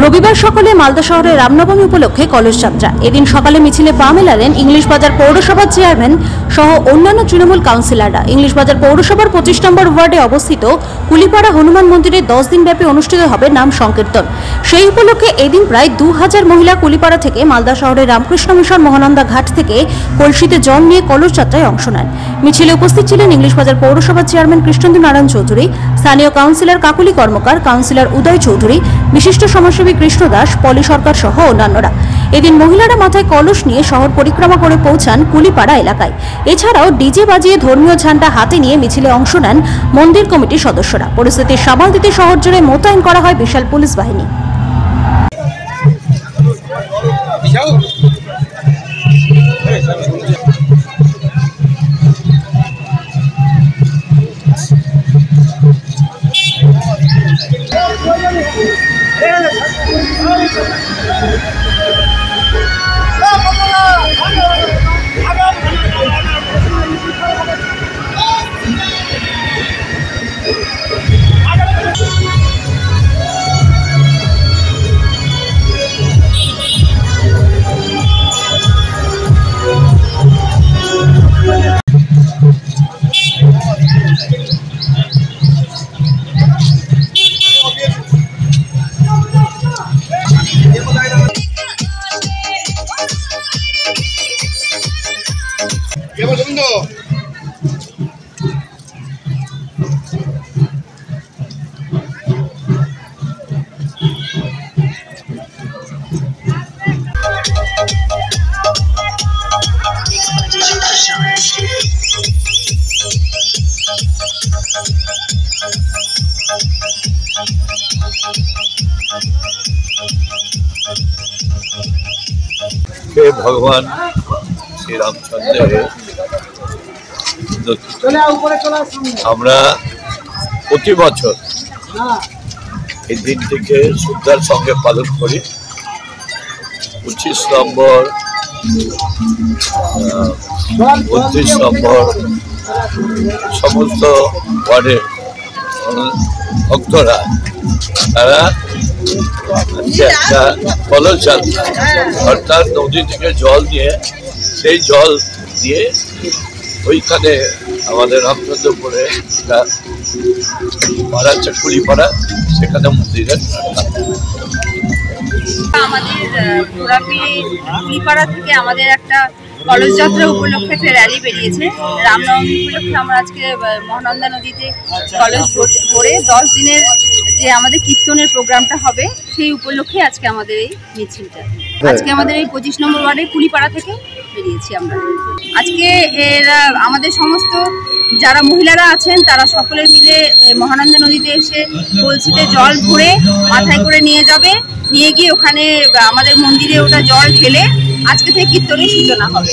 রবিবার সকালে মালদা শহরে রামনবমী উপলক্ষে কলস যাত্রা। এদিন সকালে মিছিলে পা মেলালেন ইংলিশ বাজার পৌরসভার চেয়ারম্যান সহ অন্যান্য তৃণমূল কাউন্সিলররা। ইংলিশ বাজার পৌরসভার 25 নম্বর ওয়ার্ডে অবস্থিত কুলিপাড়া হনুমান মন্দিরে 10 দিন ব্যাপী অনুষ্ঠিত হবে নাম সংকীর্তন। সেই উপলক্ষে এদিন প্রায় 2000 মহিলা কুলিপাড়া থেকে মালদা শহরের রামকৃষ্ণ মিশন মহানন্দা ঘাট থেকে কলসিতে জল নিয়ে কলস যাত্রায় অংশ নেন। মিছিলে উপস্থিত ছিলেন ইংলিশ বাজার পৌরসভার চেয়ারম্যান কৃষ্ণেন্দু নারায়ণ চৌধুরী, স্থানীয় কাউন্সিলর কাকুলি কর্মকার, কাউন্সিলর উদয় চৌধুরী, বিশিষ্ট সমাজসেবী কৃষ্ণ দাস, পলি সরকার সহ অন্যান্যরা। এদিন মহিলারা মাথায় কলস নিয়ে শহর পরিক্রমা করে পৌঁছান কুলিপাড়া এলাকায়। এছাড়াও ডিজে বাজিয়ে ধর্মীয় ঝান্ডা হাতে নিয়ে মিছিলে অংশ নেন মন্দির কমিটির সদস্যরা। পরিস্থিতি সামাল দিতে শহর জুড়ে মোতায়েন করা হয় বিশাল পুলিশ বাহিনী। भगवान श्री रामचंद्र प्रति बछर दिन के श्रद्धार संगे पालन करी। 25 नम्बर 29 नम्बर समस्त वार्डे भक्तरा तारा कलश যাত্রা অর্থাৎ নদী থেকে জল নিয়ে সেই জল দিয়ে ওইখানে আমাদের রামচন্দ্রপুরে পাড়া কুলিপাড়া সেখানে মন্দিরের আমাদের কুলিপাড়া থেকে আমাদের একটা কলস যাত্রা উপলক্ষে একটা র্যালি বেরিয়েছে। রামনবমী উপলক্ষে আমরা আজকে মহানন্দা নদীতে কলস ভরে 10 দিনের যে আমাদের কীর্তনের প্রোগ্রামটা হবে সেই উপলক্ষে আজকে আমাদের এই মিছিলটা। আজকে আমাদের এই 25 নম্বর ওয়ার্ডে কুলিপাড়া থেকে বেরিয়েছি আমরা। আজকে এরা আমাদের সমস্ত যারা মহিলারা আছেন তারা সকলে মিলে মহানন্দা নদীতে এসে কলসিতে জল ভরে মাথায় করে নিয়ে যাবে, নিয়ে গিয়ে ওখানে আমাদের মন্দিরে ওটা জল ঢেলে আজকে থেকে কীর্তনের সূচনা হবে।